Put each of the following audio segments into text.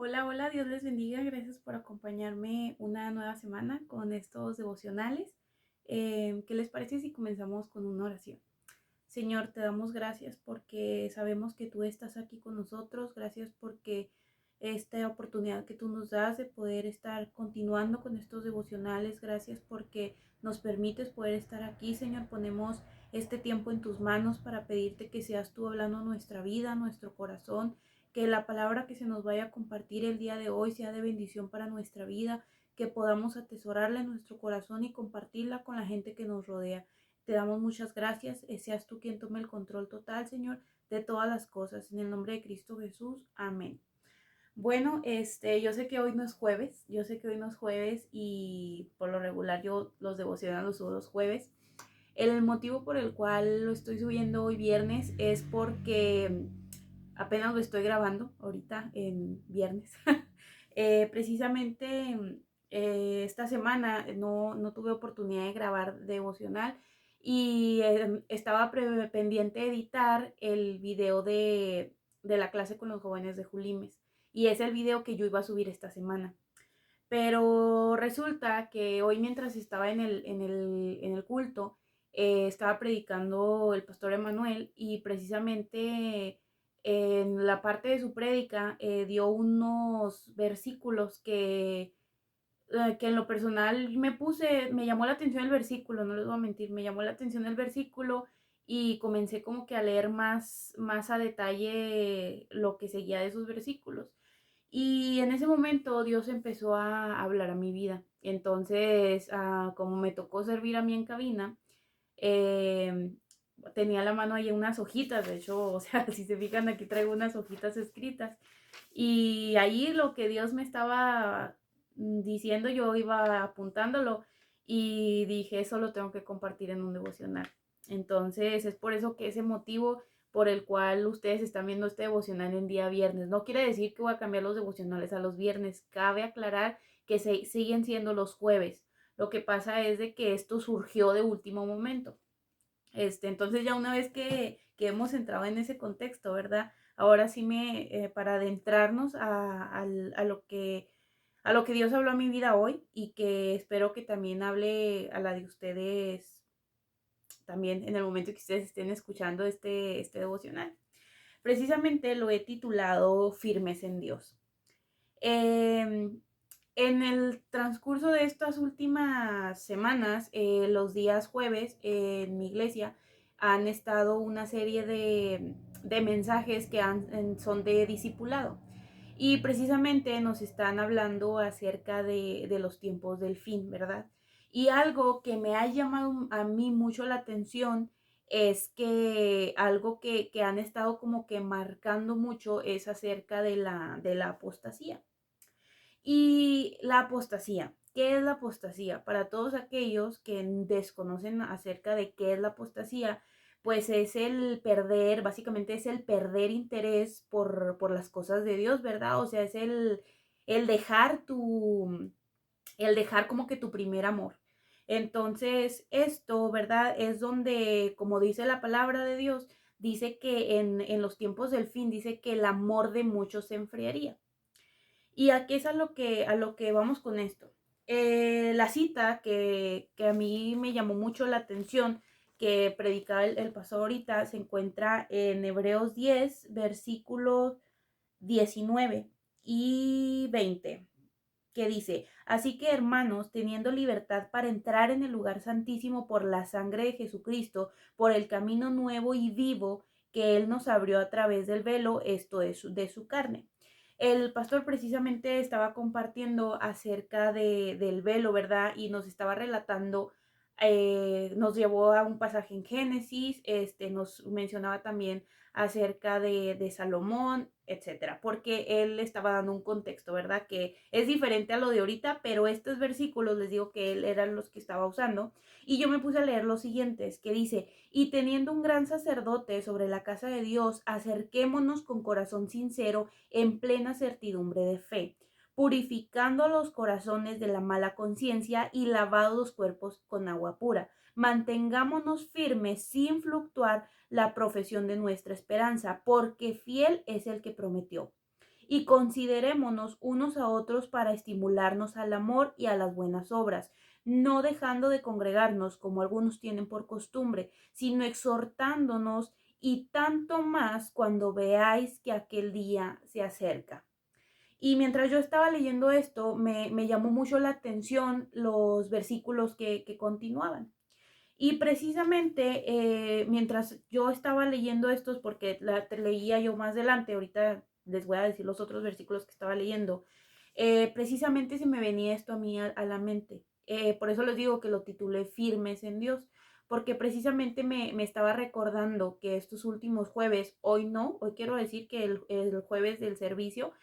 Hola, hola, Dios les bendiga. Gracias por acompañarme una nueva semana con estos devocionales. ¿Qué les parece si comenzamos con una oración? Señor, te damos gracias porque sabemos que tú estás aquí con nosotros. Gracias porque esta oportunidad que tú nos das de poder estar continuando con estos devocionales. Gracias porque nos permites poder estar aquí, Señor. Ponemos este tiempo en tus manos para pedirte que seas tú hablando nuestra vida, nuestro corazón, que la palabra que se nos vaya a compartir el día de hoy sea de bendición para nuestra vida, que podamos atesorarla en nuestro corazón y compartirla con la gente que nos rodea. Te damos muchas gracias. Seas tú quien tome el control total, Señor, de todas las cosas. En el nombre de Cristo Jesús. Amén. Bueno, yo sé que hoy no es jueves, yo sé que hoy no es jueves y por lo regular yo los devocionales los subo los jueves. El motivo por el cual lo estoy subiendo hoy viernes es porque apenas lo estoy grabando ahorita en viernes. Precisamente esta semana no tuve oportunidad de grabar devocional y estaba pendiente de editar el video de la clase con los jóvenes de Julimes. Y es el video que yo iba a subir esta semana. Pero resulta que hoy mientras estaba en el culto, estaba predicando el pastor Emanuel y precisamente en la parte de su prédica dio unos versículos que en lo personal me llamó la atención el versículo, no les voy a mentir, me llamó la atención el versículo y comencé como que a leer más a detalle lo que seguía de esos versículos. Y en ese momento Dios empezó a hablar a mi vida. Entonces, como me tocó servir a mí en cabina, eh, tenía la mano ahí unas hojitas, de hecho, o sea, si se fijan, aquí traigo unas hojitas escritas. Y ahí lo que Dios me estaba diciendo, yo iba apuntándolo y dije, eso lo tengo que compartir en un devocional. Entonces, es por eso que ese motivo por el cual ustedes están viendo este devocional en día viernes. No quiere decir que voy a cambiar los devocionales a los viernes. Cabe aclarar que siguen siendo los jueves. Lo que pasa es de que esto surgió de último momento. Entonces ya una vez que hemos entrado en ese contexto, ¿verdad? Ahora sí para adentrarnos a lo que Dios habló a mi vida hoy y que espero que también hable a la de ustedes también en el momento que ustedes estén escuchando este devocional. Precisamente lo he titulado Firmes en Dios. Eh, en el transcurso de estas últimas semanas, los días jueves en mi iglesia han estado una serie de mensajes que son de discipulado. Y precisamente nos están hablando acerca de los tiempos del fin, ¿verdad? Y algo que me ha llamado a mí mucho la atención es que algo que han estado como que marcando mucho es acerca de la apostasía. Y la apostasía. ¿Qué es la apostasía? Para todos aquellos que desconocen acerca de qué es la apostasía, pues es el perder, básicamente es el perder interés por las cosas de Dios, ¿verdad? O sea, es el dejar el dejar como que tu primer amor. Entonces, esto, ¿verdad? Es donde, como dice la palabra de Dios, dice que en los tiempos del fin, dice que el amor de muchos se enfriaría. Y aquí es a lo que vamos con esto. La cita que a mí me llamó mucho la atención, que predicaba el pastor ahorita, se encuentra en Hebreos 10, versículos 19 y 20, que dice, así que hermanos, teniendo libertad para entrar en el lugar santísimo por la sangre de Jesucristo, por el camino nuevo y vivo que Él nos abrió a través del velo, esto es de su carne. El pastor precisamente estaba compartiendo acerca del velo, ¿verdad? Y nos estaba relatando, nos llevó a un pasaje en Génesis, nos mencionaba también acerca de Salomón, etcétera, porque él estaba dando un contexto, ¿verdad? Que es diferente a lo de ahorita, pero estos versículos les digo que él eran los que estaba usando. Y yo me puse a leer los siguientes, que dice, y teniendo un gran sacerdote sobre la casa de Dios, acerquémonos con corazón sincero en plena certidumbre de fe, purificando los corazones de la mala conciencia y lavados los cuerpos con agua pura. Mantengámonos firmes sin fluctuar la profesión de nuestra esperanza, porque fiel es el que prometió. y considerémonos unos a otros para estimularnos al amor y a las buenas obras, no dejando de congregarnos como algunos tienen por costumbre, sino exhortándonos y tanto más cuando veáis que aquel día se acerca. Y mientras yo estaba leyendo esto, me llamó mucho la atención los versículos que continuaban. Y precisamente mientras yo estaba leyendo estos, porque leía yo más adelante, ahorita les voy a decir los otros versículos que estaba leyendo, precisamente se me venía esto a mí a la mente. Por eso les digo que lo titulé Firmes en Dios, porque precisamente me estaba recordando que estos últimos jueves, hoy no, hoy quiero decir que el jueves del servicio,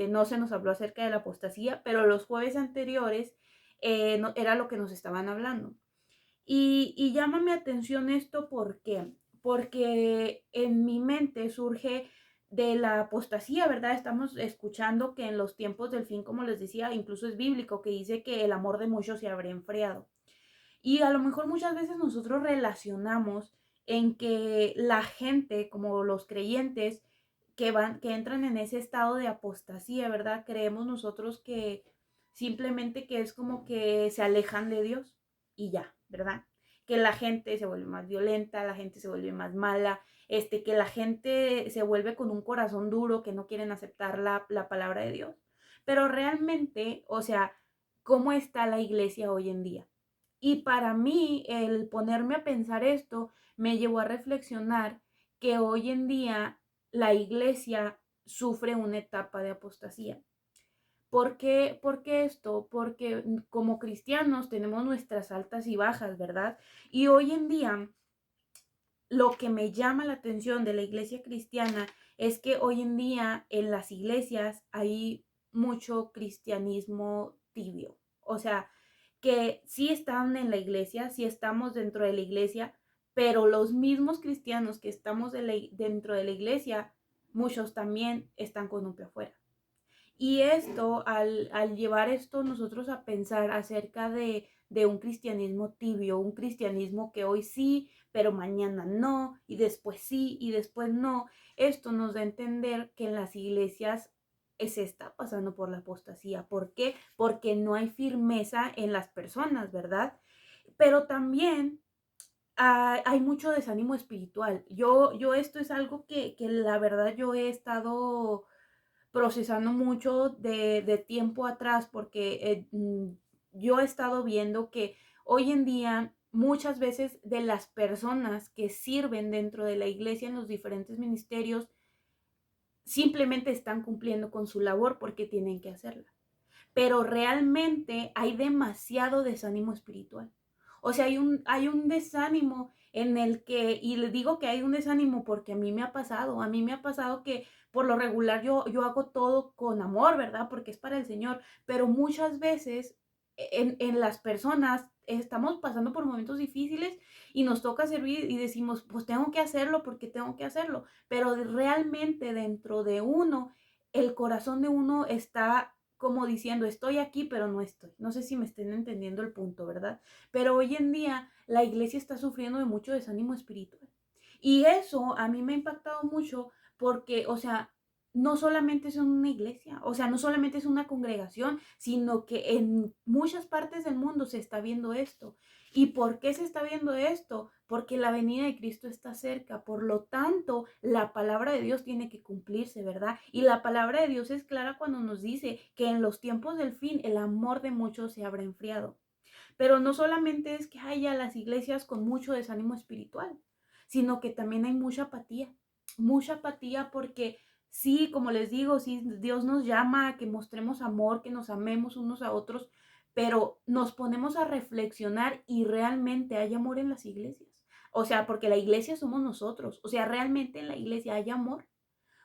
no se nos habló acerca de la apostasía, pero los jueves anteriores no, era lo que nos estaban hablando. Y llama mi atención esto, ¿por qué? Porque en mi mente surge de la apostasía, ¿verdad? Estamos escuchando que en los tiempos del fin, como les decía, incluso es bíblico, que dice que el amor de muchos se habrá enfriado. Y a lo mejor muchas veces nosotros relacionamos en que la gente, como los creyentes, que entran en ese estado de apostasía, ¿verdad? Creemos nosotros que simplemente que es como que se alejan de Dios y ya, ¿verdad? Que la gente se vuelve más violenta, la gente se vuelve más mala, que la gente se vuelve con un corazón duro, que no quieren aceptar la palabra de Dios. Pero realmente, o sea, ¿cómo está la iglesia hoy en día? Y para mí, el ponerme a pensar esto me llevó a reflexionar que hoy en día la iglesia sufre una etapa de apostasía. ¿Por qué esto? Porque como cristianos tenemos nuestras altas y bajas, ¿verdad? Y hoy en día lo que me llama la atención de la iglesia cristiana es que hoy en día en las iglesias hay mucho cristianismo tibio. O sea, que sí están en la iglesia, sí estamos dentro de la iglesia, pero los mismos cristianos que estamos dentro de la iglesia, muchos también están con un pie afuera. Y esto, al llevar esto nosotros a pensar acerca de un cristianismo tibio, un cristianismo que hoy sí, pero mañana no, y después sí, y después no, esto nos da a entender que en las iglesias se está pasando por la apostasía. ¿Por qué? Porque no hay firmeza en las personas, ¿verdad? Pero también hay mucho desánimo espiritual. Yo esto es algo que la verdad yo he estado procesando mucho de tiempo atrás porque yo he estado viendo que hoy en día muchas veces de las personas que sirven dentro de la iglesia en los diferentes ministerios simplemente están cumpliendo con su labor porque tienen que hacerla. Pero realmente hay demasiado desánimo espiritual. O sea, hay un desánimo en el que, y le digo que hay un desánimo porque a mí me ha pasado que por lo regular yo hago todo con amor, ¿verdad? Porque es para el Señor, pero muchas veces en las personas estamos pasando por momentos difíciles y nos toca servir y decimos, pues tengo que hacerlo porque tengo que hacerlo, pero realmente dentro de uno, el corazón de uno está como diciendo, estoy aquí, pero no estoy. No sé si me estén entendiendo el punto, ¿verdad? Pero hoy en día la iglesia está sufriendo de mucho desánimo espiritual. Y eso a mí me ha impactado mucho porque, o sea, no solamente es una iglesia, o sea, no solamente es una congregación, sino que en muchas partes del mundo se está viendo esto. ¿Y por qué se está viendo esto? Porque la venida de Cristo está cerca. Por lo tanto, la palabra de Dios tiene que cumplirse, ¿verdad? Y la palabra de Dios es clara cuando nos dice que en los tiempos del fin el amor de muchos se habrá enfriado. Pero no solamente es que haya las iglesias con mucho desánimo espiritual, sino que también hay mucha apatía porque sí, como les digo, sí, Dios nos llama a que mostremos amor, que nos amemos unos a otros, pero nos ponemos a reflexionar y realmente hay amor en las iglesias. O sea, porque la iglesia somos nosotros. O sea, realmente en la iglesia hay amor.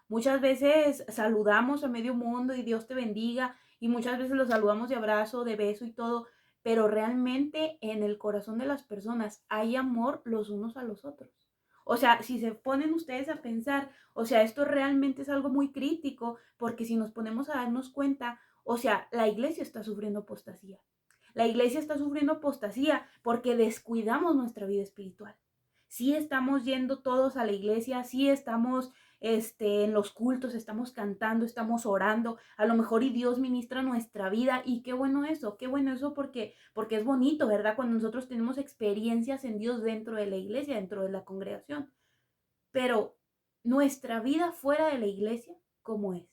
Muchas veces saludamos a medio mundo y Dios te bendiga y muchas veces los saludamos de abrazo, de beso y todo, pero realmente en el corazón de las personas hay amor los unos a los otros. O sea, si se ponen ustedes a pensar, o sea, esto realmente es algo muy crítico porque si nos ponemos a darnos cuenta, o sea, la iglesia está sufriendo apostasía. La iglesia está sufriendo apostasía porque descuidamos nuestra vida espiritual. Sí estamos yendo todos a la iglesia, sí estamos en los cultos, estamos cantando, estamos orando, a lo mejor y Dios ministra nuestra vida y qué bueno eso porque es bonito, ¿verdad? Cuando nosotros tenemos experiencias en Dios dentro de la iglesia, dentro de la congregación. Pero nuestra vida fuera de la iglesia, ¿cómo es?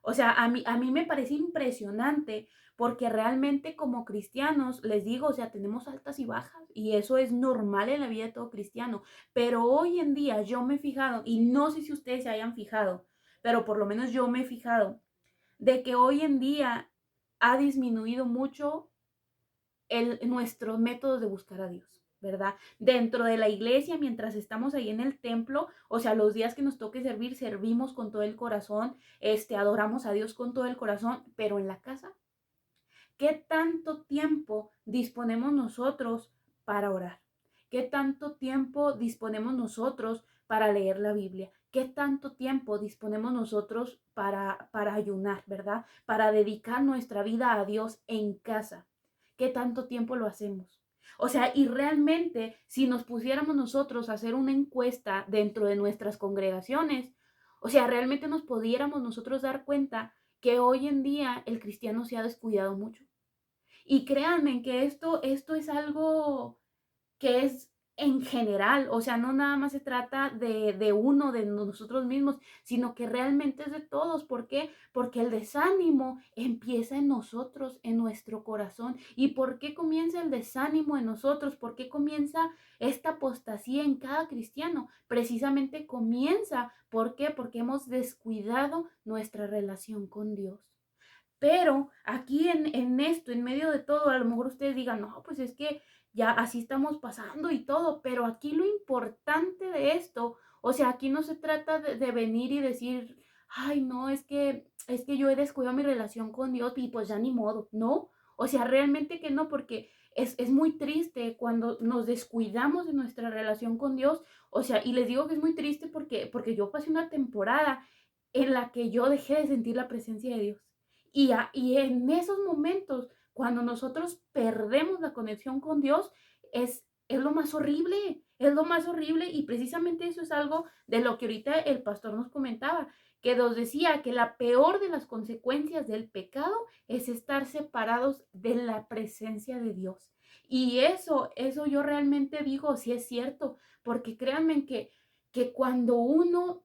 O sea, a mí me parece impresionante porque realmente como cristianos, les digo, o sea, tenemos altas y bajas y eso es normal en la vida de todo cristiano. Pero hoy en día yo me he fijado, y no sé si ustedes se hayan fijado, pero por lo menos yo me he fijado, de que hoy en día ha disminuido mucho nuestros métodos de buscar a Dios, ¿verdad? Dentro de la iglesia, mientras estamos ahí en el templo, o sea, los días que nos toque servir, servimos con todo el corazón, adoramos a Dios con todo el corazón, pero en la casa, ¿qué tanto tiempo disponemos nosotros para orar? ¿Qué tanto tiempo disponemos nosotros para leer la Biblia? ¿Qué tanto tiempo disponemos nosotros para ayunar, ¿verdad? Para dedicar nuestra vida a Dios en casa. ¿Qué tanto tiempo lo hacemos? O sea, y realmente si nos pusiéramos nosotros a hacer una encuesta dentro de nuestras congregaciones, o sea, realmente nos pudiéramos nosotros dar cuenta que hoy en día el cristiano se ha descuidado mucho. Y créanme que esto es algo que es en general, o sea, no nada más se trata de uno, de nosotros mismos, sino que realmente es de todos. ¿Por qué? Porque el desánimo empieza en nosotros, en nuestro corazón. ¿Y por qué comienza el desánimo en nosotros? ¿Por qué comienza esta apostasía en cada cristiano? Precisamente comienza, ¿por qué? Porque hemos descuidado nuestra relación con Dios. Pero aquí en esto, en medio de todo, a lo mejor ustedes digan, no, pues es que ya así estamos pasando y todo, pero aquí lo importante de esto, o sea, aquí no se trata de venir y decir, ay, no, es que yo he descuidado mi relación con Dios y pues ya ni modo, ¿no? O sea, realmente que no, porque es muy triste cuando nos descuidamos de nuestra relación con Dios, o sea, y les digo que es muy triste porque yo pasé una temporada en la que yo dejé de sentir la presencia de Dios. Y en esos momentos, cuando nosotros perdemos la conexión con Dios, es lo más horrible, es lo más horrible. Y precisamente eso es algo de lo que ahorita el pastor nos comentaba, que nos decía que la peor de las consecuencias del pecado es estar separados de la presencia de Dios. Y eso yo realmente digo, sí es cierto, porque créanme que cuando uno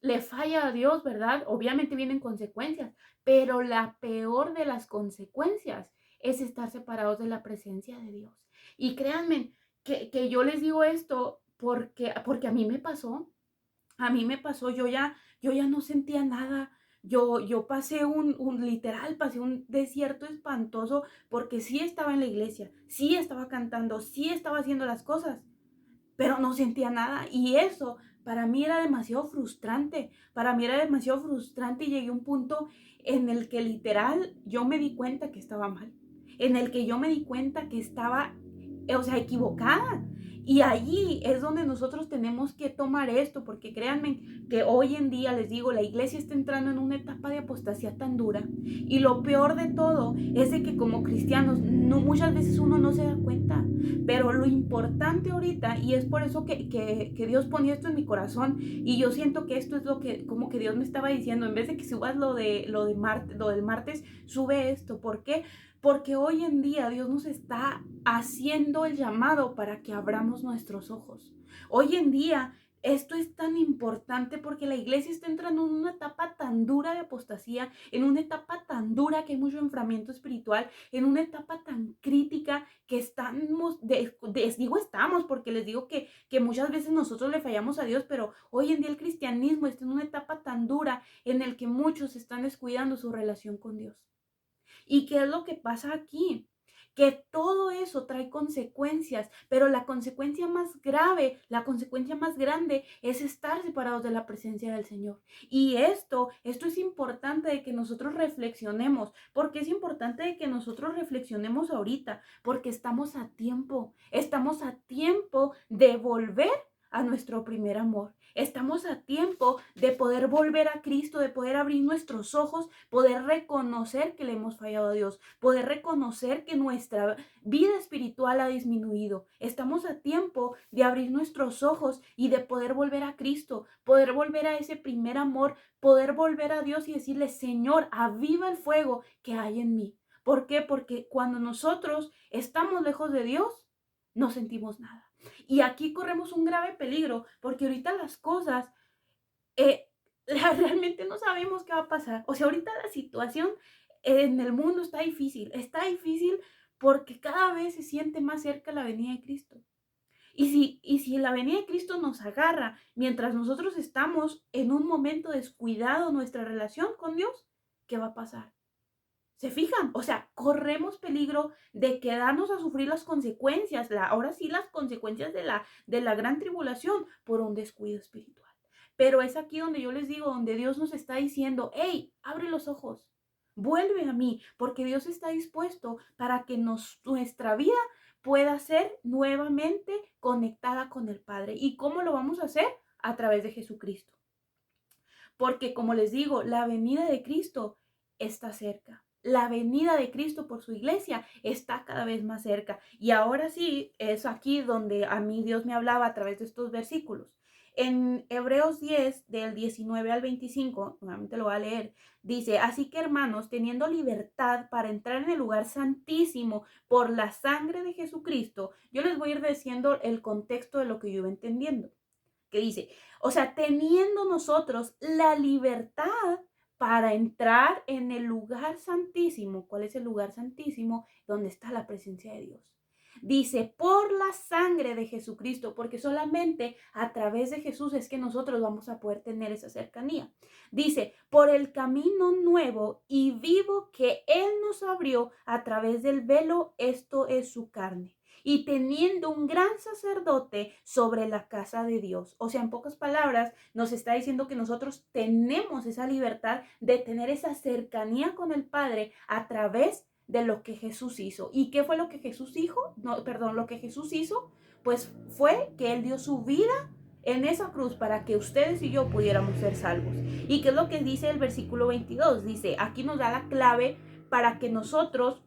le falla a Dios, ¿verdad? Obviamente vienen consecuencias, pero la peor de las consecuencias es estar separados de la presencia de Dios. Y créanme que yo les digo esto porque a mí me pasó, yo ya no sentía nada. Yo pasé literal, pasé un desierto espantoso porque sí estaba en la iglesia, sí estaba cantando, sí estaba haciendo las cosas, pero no sentía nada. Y eso para mí era demasiado frustrante. Para mí era demasiado frustrante y llegué a un punto en el que literal yo me di cuenta que estaba mal. En el que yo me di cuenta que estaba, o sea, equivocada. Y allí es donde nosotros tenemos que tomar esto, porque créanme que hoy en día, les digo, la iglesia está entrando en una etapa de apostasía tan dura. Y lo peor de todo es de que como cristianos muchas veces uno no se da cuenta. Pero lo importante ahorita, y es por eso que Dios ponía esto en mi corazón, y yo siento que esto es lo que, como que Dios me estaba diciendo, en vez de que subas lo del martes, sube esto. ¿Por qué? Porque hoy en día Dios nos está haciendo el llamado para que abramos nuestros ojos. Hoy en día esto es tan importante porque la iglesia está entrando en una etapa tan dura de apostasía, en una etapa tan dura que hay mucho enfriamiento espiritual, en una etapa tan crítica que estamos, porque les digo que muchas veces nosotros le fallamos a Dios, pero hoy en día el cristianismo está en una etapa tan dura en el que muchos están descuidando su relación con Dios. ¿Y qué es lo que pasa aquí? Que todo eso trae consecuencias, pero la consecuencia más grave, la consecuencia más grande es estar separados de la presencia del Señor. Y esto es importante de que nosotros reflexionemos. ¿Por qué es importante de que nosotros reflexionemos ahorita? Porque estamos a tiempo de volver a nuestro primer amor. Estamos a tiempo de poder volver a Cristo, de poder abrir nuestros ojos, poder reconocer que le hemos fallado a Dios, poder reconocer que nuestra vida espiritual ha disminuido. Estamos a tiempo de abrir nuestros ojos y de poder volver a Cristo, poder volver a ese primer amor, poder volver a Dios y decirle, Señor, aviva el fuego que hay en mí. ¿Por qué? Porque cuando nosotros estamos lejos de Dios, no sentimos nada. Y aquí corremos un grave peligro, porque ahorita las cosas, eh, realmente no sabemos qué va a pasar. O sea, ahorita la situación en el mundo está difícil porque cada vez se siente más cerca la venida de Cristo. Y si la venida de Cristo nos agarra mientras nosotros estamos en un momento descuidado nuestra relación con Dios, ¿qué va a pasar? ¿Se fijan? O sea, corremos peligro de quedarnos a sufrir las consecuencias, ahora sí las consecuencias de la gran tribulación por un descuido espiritual. Pero es aquí donde yo les digo, donde Dios nos está diciendo, hey, abre los ojos, vuelve a mí, porque Dios está dispuesto para que nuestra vida pueda ser nuevamente conectada con el Padre. ¿Y cómo lo vamos a hacer? A través de Jesucristo. Porque como les digo, la venida de Cristo está cerca. La venida de Cristo por su iglesia está cada vez más cerca. Y ahora sí, es aquí donde a mí Dios me hablaba a través de estos versículos. En Hebreos 10, del 19 al 25, nuevamente lo voy a leer, dice, así que hermanos, teniendo libertad para entrar en el lugar santísimo por la sangre de Jesucristo, yo les voy a ir diciendo el contexto de lo que yo iba entendiendo. Que dice, o sea, teniendo nosotros la libertad para entrar en el lugar santísimo. ¿Cuál es el lugar santísimo? Donde está la presencia de Dios. Dice, por la sangre de Jesucristo, porque solamente a través de Jesús es que nosotros vamos a poder tener esa cercanía. Dice, por el camino nuevo y vivo que Él nos abrió a través del velo, esto es su carne. Y teniendo un gran sacerdote sobre la casa de Dios. O sea, en pocas palabras, nos está diciendo que nosotros tenemos esa libertad de tener esa cercanía con el Padre a través de lo que Jesús hizo. ¿Y qué fue lo que Jesús hizo? Lo que Jesús hizo, pues fue que Él dio su vida en esa cruz para que ustedes y yo pudiéramos ser salvos. ¿Y qué es lo que dice el versículo 22? Dice, aquí nos da la clave para que nosotros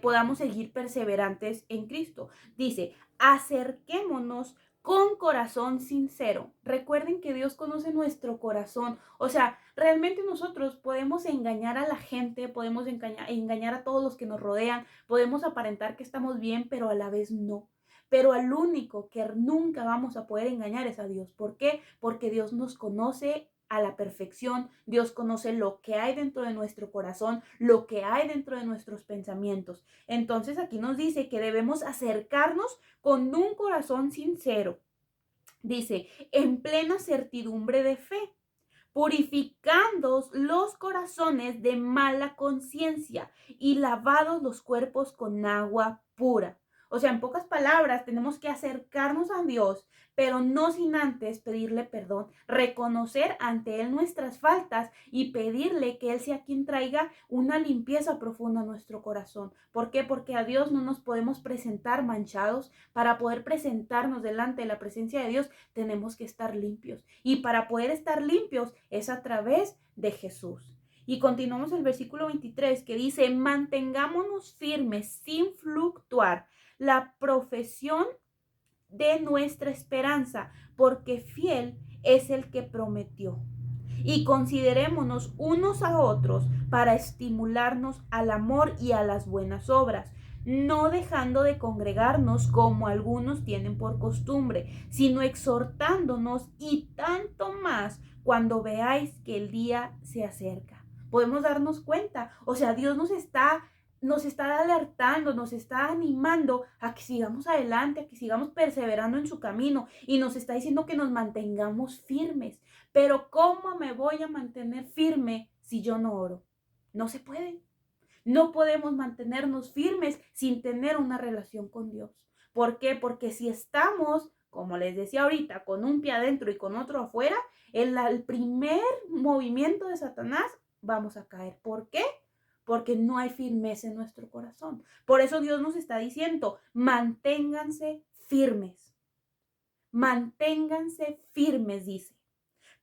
podamos seguir perseverantes en Cristo. Dice, acerquémonos con corazón sincero. Recuerden que Dios conoce nuestro corazón. O sea, realmente nosotros podemos engañar a la gente, podemos engañar a todos los que nos rodean, podemos aparentar que estamos bien, pero a la vez no. Pero al único que nunca vamos a poder engañar es a Dios. ¿Por qué? Porque Dios nos conoce a la perfección. Dios conoce lo que hay dentro de nuestro corazón, lo que hay dentro de nuestros pensamientos. Entonces aquí nos dice que debemos acercarnos con un corazón sincero. Dice, en plena certidumbre de fe, purificando los corazones de mala conciencia y lavados los cuerpos con agua pura. O sea, en pocas palabras, tenemos que acercarnos a Dios, pero no sin antes pedirle perdón, reconocer ante Él nuestras faltas y pedirle que Él sea quien traiga una limpieza profunda a nuestro corazón. ¿Por qué? Porque a Dios no nos podemos presentar manchados. Para poder presentarnos delante de la presencia de Dios, tenemos que estar limpios. Y para poder estar limpios es a través de Jesús. Y continuamos el versículo 23 que dice, mantengámonos firmes sin fluctuar la profesión de nuestra esperanza, porque fiel es el que prometió. Y considerémonos unos a otros para estimularnos al amor y a las buenas obras, no dejando de congregarnos como algunos tienen por costumbre, sino exhortándonos y tanto más cuando veáis que el día se acerca. Podemos darnos cuenta, o sea, Dios nos está alertando, nos está animando a que sigamos adelante, a que sigamos perseverando en su camino y nos está diciendo que nos mantengamos firmes. Pero ¿cómo me voy a mantener firme si yo no oro? No se puede. No podemos mantenernos firmes sin tener una relación con Dios. ¿Por qué? Porque si estamos, como les decía ahorita, con un pie adentro y con otro afuera, en el primer movimiento de Satanás vamos a caer. ¿Por qué? Porque no hay firmeza en nuestro corazón. Por eso Dios nos está diciendo, manténganse firmes. manténganse firmes, dice,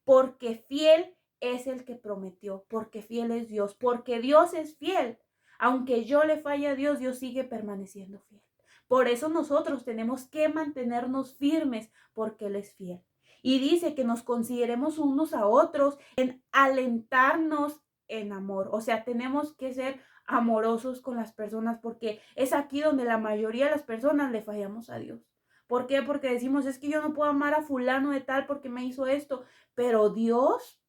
porque fiel es el que prometió, porque fiel es Dios, porque Dios es fiel. Aunque yo le falle a Dios, Dios sigue permaneciendo fiel. Por eso nosotros tenemos que mantenernos firmes, porque Él es fiel. Y dice que nos consideremos unos a otros en alentarnos en amor. O sea, tenemos que ser amorosos con las personas, porque es aquí donde la mayoría de las personas le fallamos a Dios. ¿Por qué? Porque decimos, es que yo no puedo amar a fulano de tal porque me hizo esto, pero Dios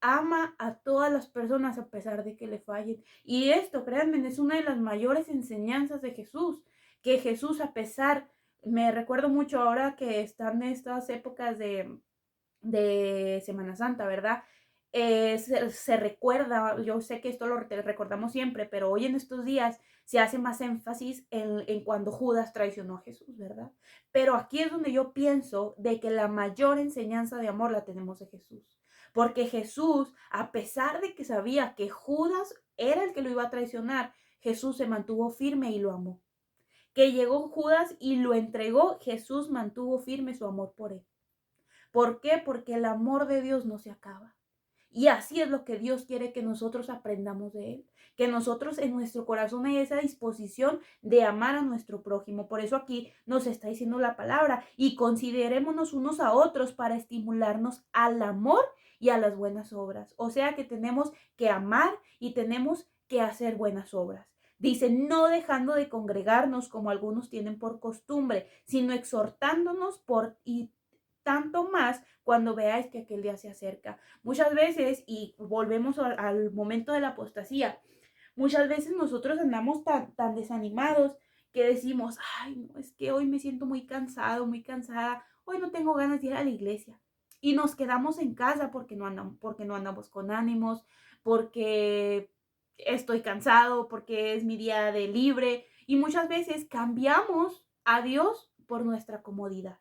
ama a todas las personas a pesar de que le fallen. Y esto, créanme, es una de las mayores enseñanzas de Jesús, que Jesús a pesar, me recuerdo mucho ahora que están estas épocas de Semana Santa, ¿verdad? Se recuerda, yo sé que esto lo recordamos siempre, pero hoy en estos días se hace más énfasis en cuando Judas traicionó a Jesús, ¿verdad? Pero aquí es donde yo pienso de que la mayor enseñanza de amor la tenemos de Jesús. Porque Jesús, a pesar de que sabía que Judas era el que lo iba a traicionar, Jesús se mantuvo firme y lo amó. Que llegó Judas y lo entregó, Jesús mantuvo firme su amor por él. ¿Por qué? Porque el amor de Dios no se acaba. Y así es lo que Dios quiere que nosotros aprendamos de Él. Que nosotros en nuestro corazón hay esa disposición de amar a nuestro prójimo. Por eso aquí nos está diciendo la palabra. Y considerémonos unos a otros para estimularnos al amor y a las buenas obras. O sea que tenemos que amar y tenemos que hacer buenas obras. Dice, no dejando de congregarnos como algunos tienen por costumbre, sino exhortándonos y tanto más cuando veáis que aquel día se acerca. Muchas veces, y volvemos al momento de la apostasía, muchas veces nosotros andamos tan desanimados que decimos, ay, no, es que hoy me siento muy cansado, muy cansada, hoy no tengo ganas de ir a la iglesia. Y nos quedamos en casa porque no andamos con ánimos, porque estoy cansado, porque es mi día de libre. Y muchas veces cambiamos a Dios por nuestra comodidad.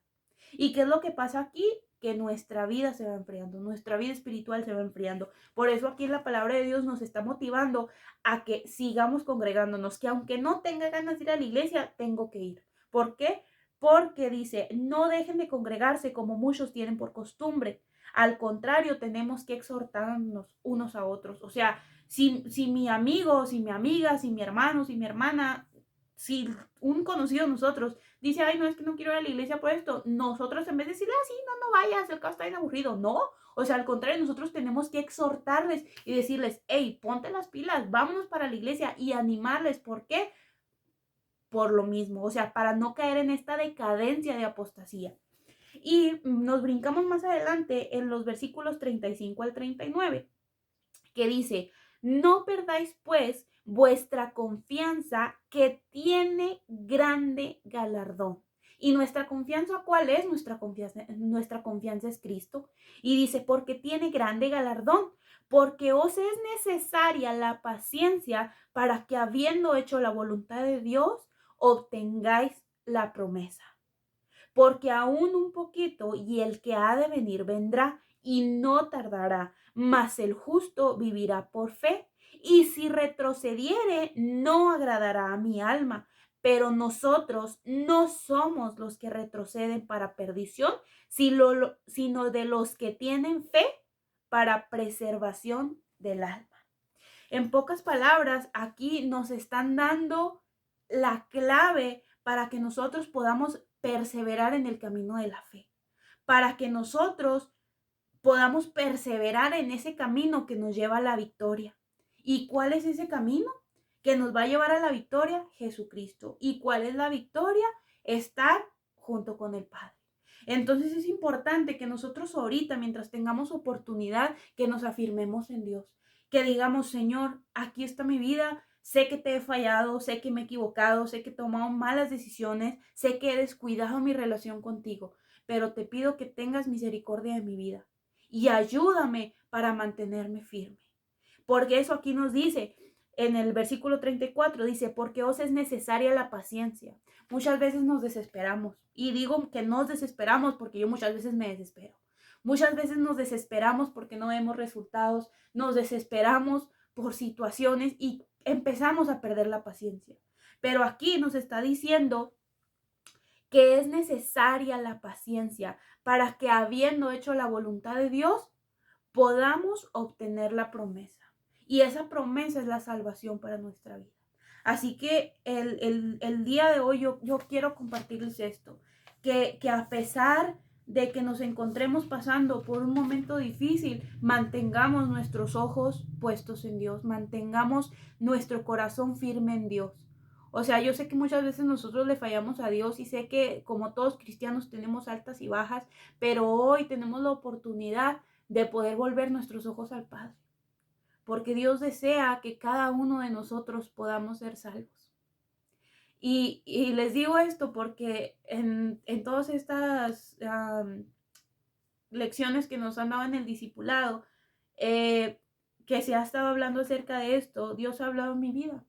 ¿Y qué es lo que pasa aquí? Que nuestra vida se va enfriando, nuestra vida espiritual se va enfriando. Por eso aquí en la palabra de Dios nos está motivando a que sigamos congregándonos, que aunque no tenga ganas de ir a la iglesia, tengo que ir. ¿Por qué? Porque dice, no dejen de congregarse como muchos tienen por costumbre. Al contrario, tenemos que exhortarnos unos a otros. O sea, si mi amigo, si mi amiga, si mi hermano, si mi hermana, si un conocido de nosotros dice, ay, no, es que no quiero ir a la iglesia por esto, nosotros en vez de decirle, ah, sí, no vayas, el caso está bien aburrido, no. O sea, al contrario, nosotros tenemos que exhortarles y decirles, hey, ponte las pilas, vámonos para la iglesia y animarles. ¿Por qué? Por lo mismo, o sea, para no caer en esta decadencia de apostasía. Y nos brincamos más adelante en los versículos 35 al 39, que dice, no perdáis pues vuestra confianza que tiene grande galardón. ¿Y nuestra confianza cuál es? Nuestra confianza es Cristo. Y dice, porque tiene grande galardón, porque os es necesaria la paciencia para que habiendo hecho la voluntad de Dios, obtengáis la promesa. Porque aún un poquito y el que ha de venir vendrá y no tardará, mas el justo vivirá por fe. Y si retrocediere, no agradará a mi alma. Pero nosotros no somos los que retroceden para perdición, sino de los que tienen fe para preservación del alma. En pocas palabras, aquí nos están dando la clave para que nosotros podamos perseverar en el camino de la fe, para que nosotros podamos perseverar en ese camino que nos lleva a la victoria. ¿Y cuál es ese camino que nos va a llevar a la victoria? Jesucristo. ¿Y cuál es la victoria? Estar junto con el Padre. Entonces es importante que nosotros ahorita, mientras tengamos oportunidad, que nos afirmemos en Dios, que digamos, Señor, aquí está mi vida, sé que te he fallado, sé que me he equivocado, sé que he tomado malas decisiones, sé que he descuidado mi relación contigo, pero te pido que tengas misericordia de mi vida y ayúdame para mantenerme firme. Porque eso aquí nos dice, en el versículo 34 dice, porque os es necesaria la paciencia. Muchas veces nos desesperamos. Y digo que nos desesperamos porque yo muchas veces me desespero. Muchas veces nos desesperamos porque no vemos resultados. Nos desesperamos por situaciones y empezamos a perder la paciencia. Pero aquí nos está diciendo que es necesaria la paciencia para que, habiendo hecho la voluntad de Dios, podamos obtener la promesa. Y esa promesa es la salvación para nuestra vida. Así que el día de hoy yo quiero compartirles esto, que a pesar de que nos encontremos pasando por un momento difícil, mantengamos nuestros ojos puestos en Dios, mantengamos nuestro corazón firme en Dios. O sea, yo sé que muchas veces nosotros le fallamos a Dios y sé que como todos cristianos tenemos altas y bajas, pero hoy tenemos la oportunidad de poder volver nuestros ojos al Padre, porque Dios desea que cada uno de nosotros podamos ser salvos. Y les digo esto porque en todas estas lecciones que nos han dado en el discipulado, que se ha estado hablando acerca de esto, Dios ha hablado en mi vida.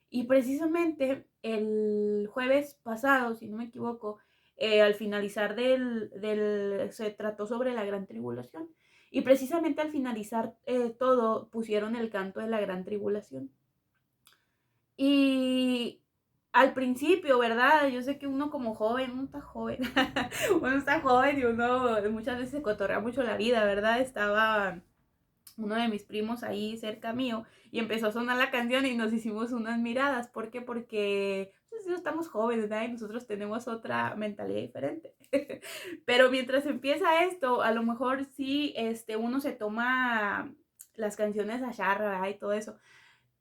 Y precisamente el jueves pasado, si no me equivoco, al finalizar se trató sobre la gran tribulación. Y precisamente al finalizar todo, pusieron el canto de la gran tribulación. Y al principio, ¿verdad? Yo sé que uno como joven, uno está joven, uno está joven y uno muchas veces se cotorrea mucho la vida, ¿verdad? Estaba uno de mis primos ahí cerca mío y empezó a sonar la canción y nos hicimos unas miradas. ¿Por qué? Porque pues, estamos jóvenes, ¿verdad? Y nosotros tenemos otra mentalidad diferente. Pero mientras empieza esto, a lo mejor sí, uno se toma las canciones a charra, ¿verdad? Y todo eso.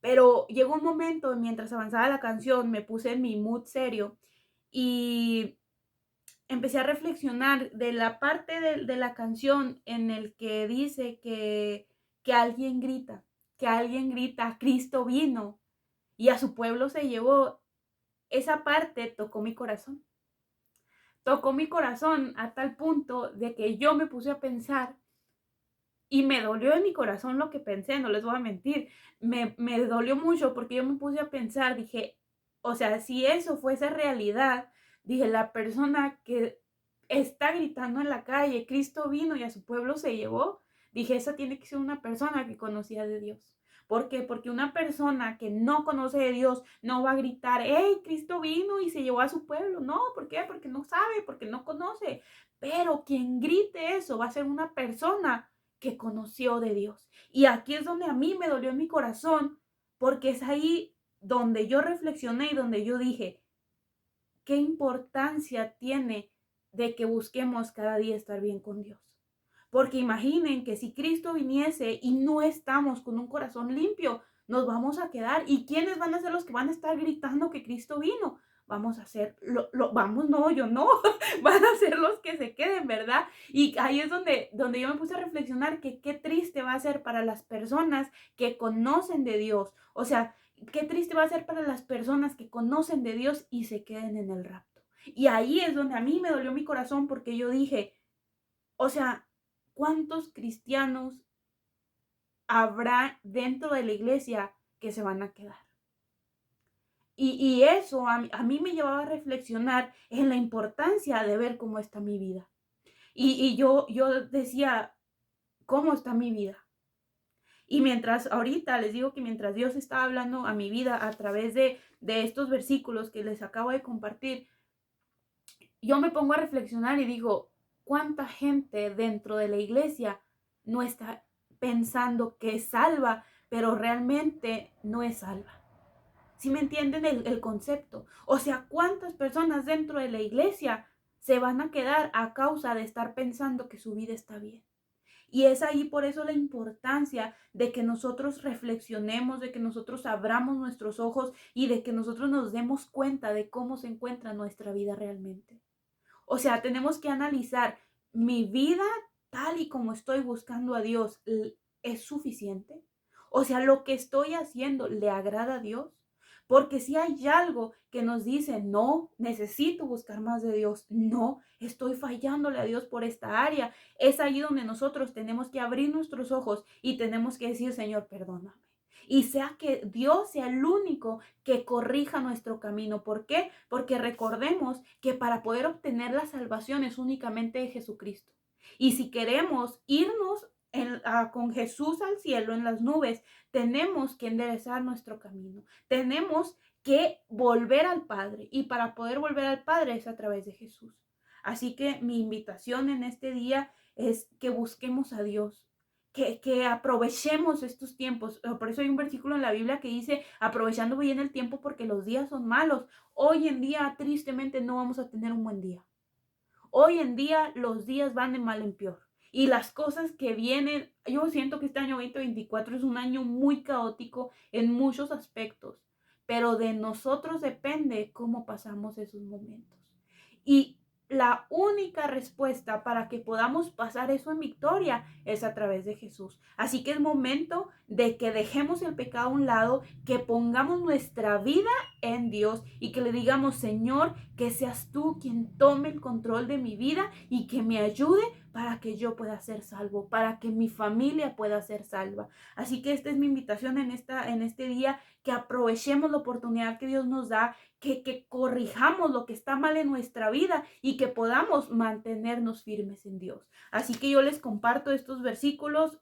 Pero llegó un momento, mientras avanzaba la canción, me puse en mi mood serio y empecé a reflexionar de la parte de la canción en el que dice que alguien grita, Cristo vino y a su pueblo se llevó. Esa parte tocó mi corazón a tal punto de que yo me puse a pensar y me dolió en mi corazón lo que pensé, no les voy a mentir, me dolió mucho porque yo me puse a pensar, dije, o sea, si eso fuese realidad, dije, la persona que está gritando en la calle, Cristo vino y a su pueblo se llevó, dije, esa tiene que ser una persona que conocía de Dios. ¿Por qué? Porque una persona que no conoce de Dios no va a gritar, hey, Cristo vino y se llevó a su pueblo. No, ¿por qué? Porque no sabe, porque no conoce. Pero quien grite eso va a ser una persona que conoció de Dios. Y aquí es donde a mí me dolió en mi corazón, porque es ahí donde yo reflexioné y donde yo dije, ¿qué importancia tiene de que busquemos cada día estar bien con Dios? Porque imaginen que si Cristo viniese y no estamos con un corazón limpio, nos vamos a quedar. ¿Y quiénes van a ser los que van a estar gritando que Cristo vino? Vamos a ser, vamos, no, yo no, van a ser los que se queden, ¿verdad? Y ahí es donde yo me puse a reflexionar que qué triste va a ser para las personas que conocen de Dios. O sea, qué triste va a ser para las personas que conocen de Dios y se queden en el rapto. Y ahí es donde a mí me dolió mi corazón porque yo dije, o sea, ¿cuántos cristianos habrá dentro de la iglesia que se van a quedar? Y eso a mí me llevaba a reflexionar en la importancia de ver cómo está mi vida. Y yo decía, ¿cómo está mi vida? Y mientras ahorita les digo que mientras Dios estaba hablando a mi vida a través de estos versículos que les acabo de compartir, yo me pongo a reflexionar y digo, ¿cuánta gente dentro de la iglesia no está pensando que es salva, pero realmente no es salva? ¿Sí me entienden el concepto? O sea, ¿cuántas personas dentro de la iglesia se van a quedar a causa de estar pensando que su vida está bien? Y es ahí por eso la importancia de que nosotros reflexionemos, de que nosotros abramos nuestros ojos y de que nosotros nos demos cuenta de cómo se encuentra nuestra vida realmente. O sea, tenemos que analizar mi vida tal y como estoy buscando a Dios, ¿es suficiente? O sea, lo que estoy haciendo le agrada a Dios. Porque si hay algo que nos dice, no, necesito buscar más de Dios, no, estoy fallándole a Dios por esta área, es ahí donde nosotros tenemos que abrir nuestros ojos y tenemos que decir, Señor, perdóname. Y sea que Dios sea el único que corrija nuestro camino. ¿Por qué? Porque recordemos que para poder obtener la salvación es únicamente de Jesucristo. Y si queremos irnos con Jesús al cielo en las nubes, tenemos que enderezar nuestro camino. Tenemos que volver al Padre. Y para poder volver al Padre es a través de Jesús. Así que mi invitación en este día es que busquemos a Dios, que aprovechemos estos tiempos. Por eso hay un versículo en la Biblia que dice, aprovechando bien el tiempo porque los días son malos. Hoy en día, tristemente, no vamos a tener un buen día. Hoy en día los días van de mal en peor. Y las cosas que vienen, yo siento que este año 2024 es un año muy caótico en muchos aspectos, pero de nosotros depende cómo pasamos esos momentos. Y la única respuesta para que podamos pasar eso en victoria es a través de Jesús. Así que es momento de que dejemos el pecado a un lado, que pongamos nuestra vida en Dios y que le digamos, Señor, que seas tú quien tome el control de mi vida y que me ayude para que yo pueda ser salvo, para que mi familia pueda ser salva. Así que esta es mi invitación en este día, que aprovechemos la oportunidad que Dios nos da, que corrijamos lo que está mal en nuestra vida y que podamos mantenernos firmes en Dios. Así que yo les comparto estos versículos.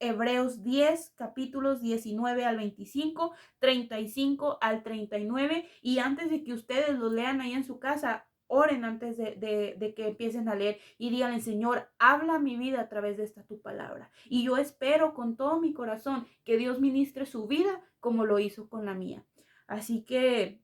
Hebreos 10, capítulos 19 al 25, 35 al 39. Y antes de que ustedes lo lean ahí en su casa, oren antes de que empiecen a leer y díganle, Señor, habla mi vida a través de esta tu palabra. Y yo espero con todo mi corazón que Dios ministre su vida como lo hizo con la mía. Así que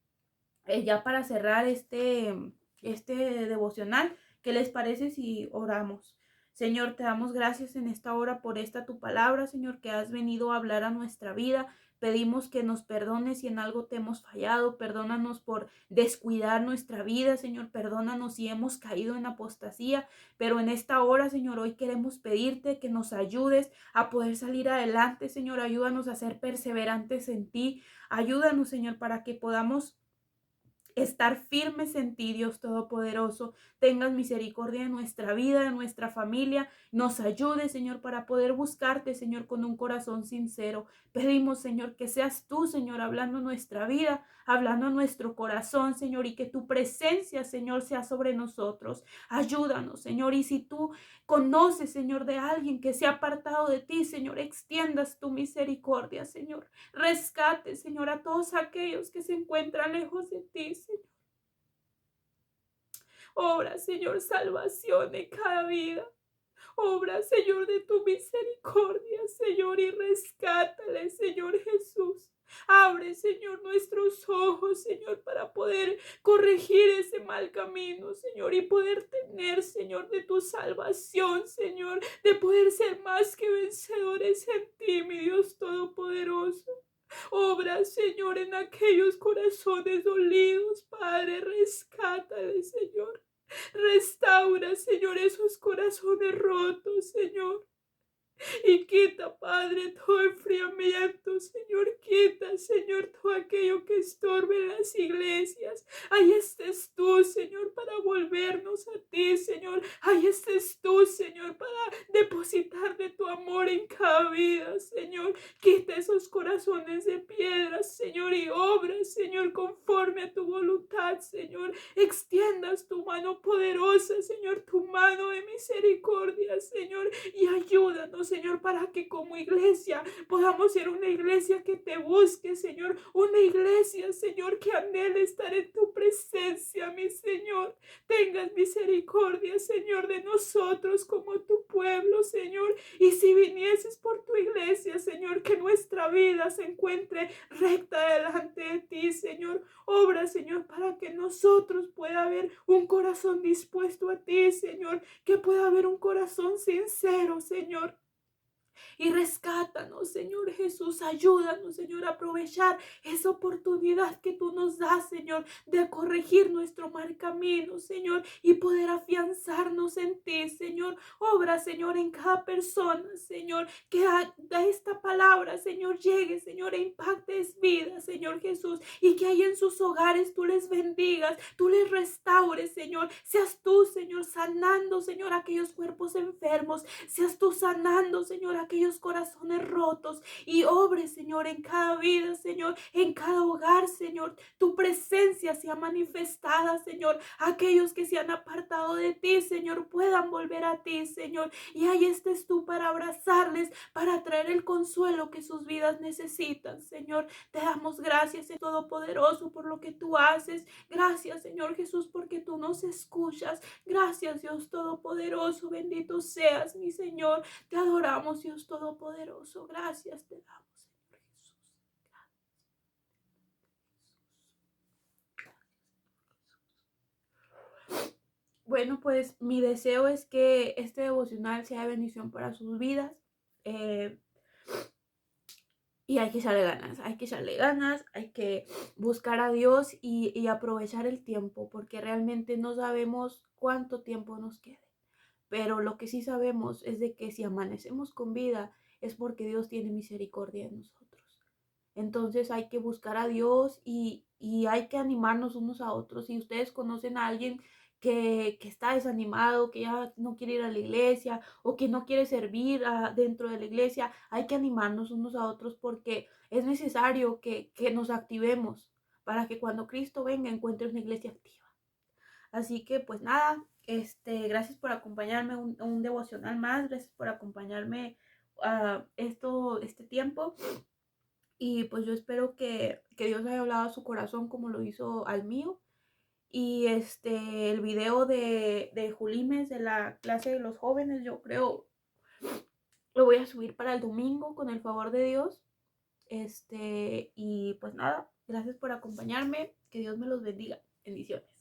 ya para cerrar este devocional, ¿qué les parece si oramos? Señor, te damos gracias en esta hora por esta tu palabra, Señor, que has venido a hablar a nuestra vida. Pedimos que nos perdones si en algo te hemos fallado. Perdónanos por descuidar nuestra vida, Señor. Perdónanos si hemos caído en apostasía. Pero en esta hora, Señor, hoy queremos pedirte que nos ayudes a poder salir adelante, Señor. Ayúdanos a ser perseverantes en ti. Ayúdanos, Señor, para que podamos estar firmes en ti, Dios Todopoderoso. Tengas misericordia de nuestra vida, de nuestra familia. Nos ayude, Señor, para poder buscarte, Señor, con un corazón sincero. Pedimos, Señor, que seas tú, Señor, hablando nuestra vida, hablando nuestro corazón, Señor, y que tu presencia, Señor, sea sobre nosotros. Ayúdanos, Señor, y si tú conoces, Señor, de alguien que se ha apartado de ti, Señor, extiendas tu misericordia, Señor. Rescate, Señor, a todos aquellos que se encuentran lejos de ti, Señor. Obra, Señor, salvación en cada vida. Obra, Señor, de tu misericordia, Señor, y rescátale, Señor Jesús. Abre, Señor, nuestros ojos, Señor, para poder corregir ese mal camino, Señor, y poder tener, Señor, de tu salvación, Señor, de poder ser más que vencedores en ti, mi Dios Todopoderoso. Obra, Señor, en aquellos corazones dolidos, Padre, rescátale, Señor. Restaura, Señor, esos corazones rotos, Señor. Y quita, Padre, todo enfriamiento, Señor. Quita, Señor, todo aquello que estorbe en las iglesias. Ahí estés tú, Señor, para volvernos a ti, Señor. Ahí estés tú, Señor, para depositar de tu amor en cada vida, Señor. Quita esos corazones de piedra, Señor, y obra, Señor, conforme a tu voluntad, Señor. Extiendas tu mano poderosa, Señor, tu mano de misericordia, Señor, y ayúdanos, Señor, para que como iglesia podamos ser una iglesia que te busque, Señor, una iglesia, Señor, que anhele estar en tu presencia, mi Señor. Tengas misericordia, Señor, de nosotros como tu pueblo, Señor, y si vinieses por tu iglesia, Señor, que nuestra vida se encuentre recta delante de ti, Señor. Obra, Señor, para que nosotros pueda haber un corazón dispuesto a ti, Señor, que pueda haber un corazón sincero, Señor. Y rescátanos, Señor Jesús. Ayúdanos, Señor, a aprovechar esa oportunidad que tú nos das, Señor, de corregir nuestro mal camino, Señor, y poder afianzarnos en ti, Señor. Obra, Señor, en cada persona, Señor, que a esta palabra, Señor, llegue, Señor, e impactes vidas, Señor Jesús, y que ahí en sus hogares tú les bendigas, tú les restaures, Señor. Seas tú, Señor, sanando, Señor, aquellos cuerpos enfermos. Seas tú sanando, Señor, aquellos corazones rotos, y obre, Señor, en cada vida, Señor, en cada hogar, Señor. Tu presencia sea manifestada, Señor. Aquellos que se han apartado de ti, Señor, puedan volver a ti, Señor. Y ahí estés tú para abrazarles, para traer el consuelo que sus vidas necesitan, Señor. Te damos gracias gracias, Señor Todopoderoso, por lo que tú haces. Gracias, Señor Jesús, porque tú nos escuchas. Gracias, Dios Todopoderoso. Bendito seas, mi Señor. Te adoramos, Dios Todopoderoso. Gracias te damos, Señor Jesús. Bueno, pues mi deseo es que este devocional sea de bendición para sus vidas. Eh, y hay que echarle ganas, hay que buscar a Dios y aprovechar el tiempo, porque realmente no sabemos cuánto tiempo nos quede. Pero lo que sí sabemos es de que si amanecemos con vida es porque Dios tiene misericordia de nosotros. Entonces hay que buscar a Dios y hay que animarnos unos a otros. Si ustedes conocen a alguien que está desanimado, que ya no quiere ir a la iglesia o que no quiere servir dentro de la iglesia, hay que animarnos unos a otros porque es necesario que nos activemos para que cuando Cristo venga encuentre una iglesia activa. Así que pues nada, gracias por acompañarme un devocional más, gracias por acompañarme a este tiempo. Y pues yo espero que Dios haya hablado a su corazón como lo hizo al mío. Y el video de Julimes de la clase de los jóvenes, yo creo lo voy a subir para el domingo con el favor de Dios. Y pues nada, gracias por acompañarme. Que Dios me los bendiga. Bendiciones.